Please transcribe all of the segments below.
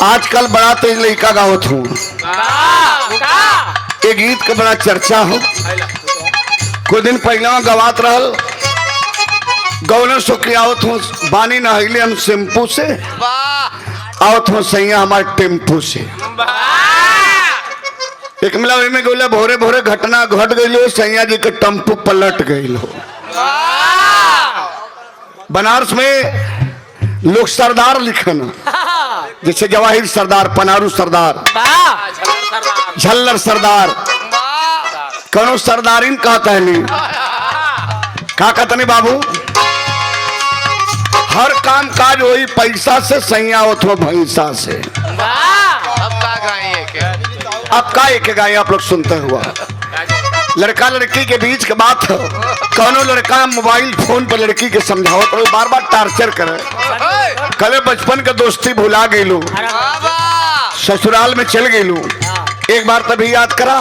आजकल बड़ा तेज लड़का गावत हूँ, ये गीत का बड़ा चर्चा हो। कुछ दिन पहले गवात रहल गौन सुखियावत हूँ, बानी नहले हम शैम्पू से आवत हूँ सैया हमारे टेम्पू से। एक मिला में गोला भोरे भोरे घटना घट गई, सैया जी के टेम्पू पलट गई हो। बनारस में लोग सरदार लिखन, जैसे जवाहिर सरदार, पनारू सरदार, झल्लर सरदार, कौनो सरदारिन कहता है नहीं, क्या कहता नहीं बाबू। हर काम काज वही पैसा से, सैया हो भैंसा से। अब का एक गाय आप लोग सुनते हुआ, लड़का लड़की के बीच के बात है। कौनो लड़का मोबाइल फोन पर लड़की के समझावत और बार बार टार्चर करे। कल बचपन का दोस्ती भुला गई, ससुराल में चल गई। एक बार तभी याद करा,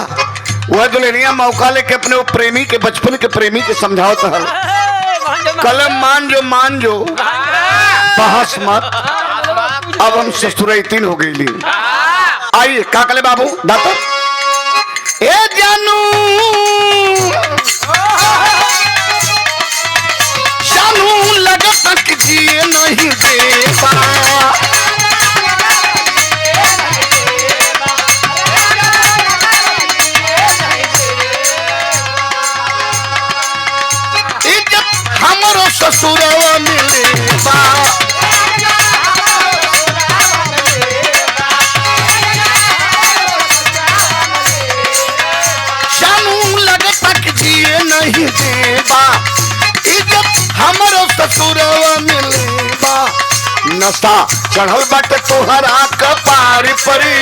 वह दुल्हनिया मौका लेके अपने वो प्रेमी के, बचपन के प्रेमी के समझावत है, कलम मान जो बहस मत, अब हम ससुरैतीन हो गई। आइए का कले बाबू दाता ए जानू जानू लगा तक जिए नहीं देवा, इज्जत हमरो ससुरवा मिलेबा, नहीं देबा, इज्जत हमरो ससुरवा मिलेबा। नशा चढ़ल बाटे तोहरा कपार परी,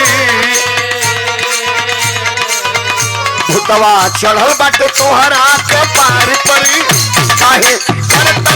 भूतवा चढ़ल बाटे तोहरा कपार परी, काहे करता